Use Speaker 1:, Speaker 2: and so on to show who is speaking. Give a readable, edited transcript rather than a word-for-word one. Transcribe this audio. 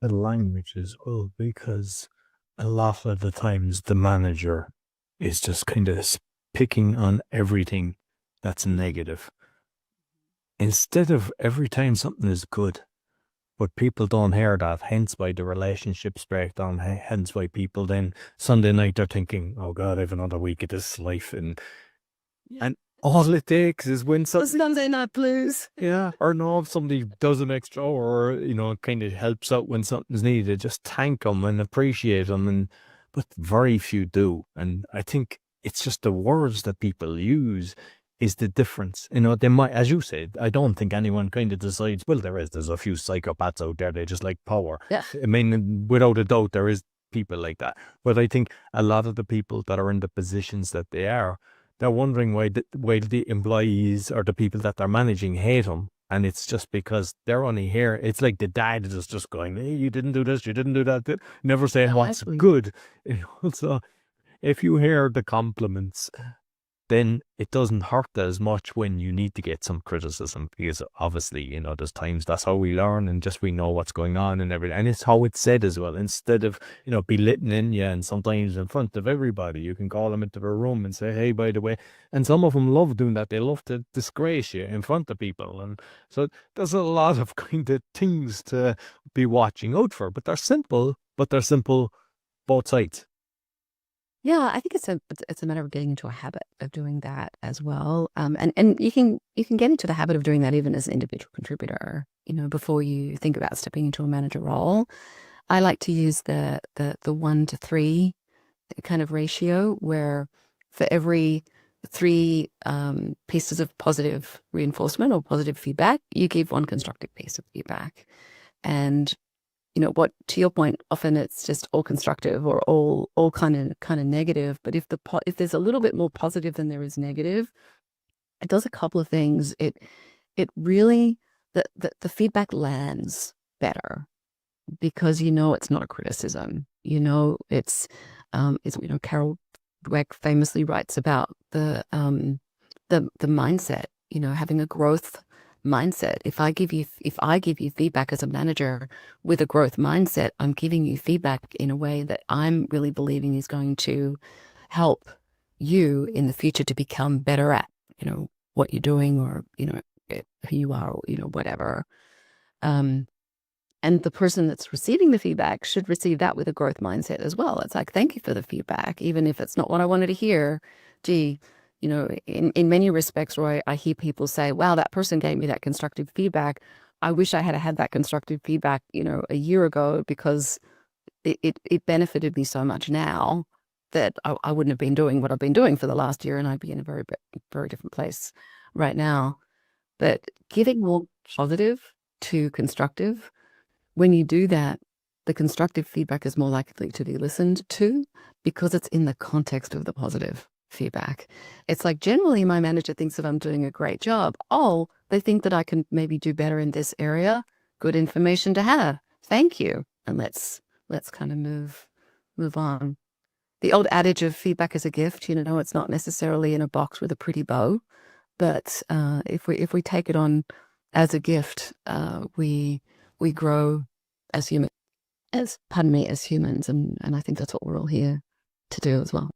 Speaker 1: The language as well, because a lot of the times the manager is just kind of picking on everything that's negative instead of every time something is good. But people don't hear that, hence why the relationships break down. Hence why people then Sunday night they're thinking, "Oh God, I have another week of this life," and all it takes is when
Speaker 2: The
Speaker 1: something,
Speaker 2: Sunday night blues.
Speaker 1: yeah, or no, if somebody does an extra, or kind of helps out when something's needed, just thank them and appreciate them, but very few do, and I think it's just the words that people use is the difference. They might, as you said, I don't think anyone kind of decides. Well, there's a few psychopaths out there. They just like power.
Speaker 2: Yeah.
Speaker 1: I mean, without a doubt, there is people like that. But I think a lot of the people that are in the positions that they are, they're wondering why the employees or the people that they're managing hate them. And it's just because they're only here. It's like the dad is just going, "Hey, you didn't do this, you didn't do that," never saying
Speaker 2: No,
Speaker 1: what's
Speaker 2: absolutely.
Speaker 1: good. So if you hear the compliments, then it doesn't hurt as much when you need to get some criticism, because obviously, there's times that's how we learn, and just we know what's going on and everything. And it's how it's said as well. Instead of, belittling you, and sometimes in front of everybody, you can call them into a room and say, "Hey, by the way," and some of them love doing that. They love to disgrace you in front of people. And so there's a lot of kind of things to be watching out for, but they're simple both sides.
Speaker 2: Yeah, I think it's a matter of getting into a habit of doing that as well. And you can get into the habit of doing that even as an individual contributor, before you think about stepping into a manager role. I like to use the 1 to 3 kind of ratio, where for every 3 pieces of positive reinforcement or positive feedback, you give 1 constructive piece of feedback. And what, to your point, often it's just all constructive or all kind of negative. But if there's a little bit more positive than there is negative, it does a couple of things. It really, the feedback lands better, because it's not a criticism. It's Carol Dweck famously writes about the mindset. Having a growth mindset. If I give you feedback as a manager with a growth mindset, I'm giving you feedback in a way that I'm really believing is going to help you in the future to become better at what you're doing, or who you are, or whatever. And the person that's receiving the feedback should receive that with a growth mindset as well. It's like, thank you for the feedback, even if it's not what I wanted to hear. Gee, in many respects, Roy, I hear people say, wow, that person gave me that constructive feedback. I wish I had had that constructive feedback, a year ago, because it benefited me so much now that I wouldn't have been doing what I've been doing for the last year, and I'd be in a very, very different place right now. But giving more positive to constructive, when you do that, the constructive feedback is more likely to be listened to, because it's in the context of the positive feedback. It's like, generally my manager thinks that I'm doing a great job. Oh, they think that I can maybe do better in this area. Good information to have. Thank you. And let's kind of move on. The old adage of feedback is a gift, it's not necessarily in a box with a pretty bow, but if we take it on as a gift, we grow as humans, as humans, and I think that's what we're all here to do as well.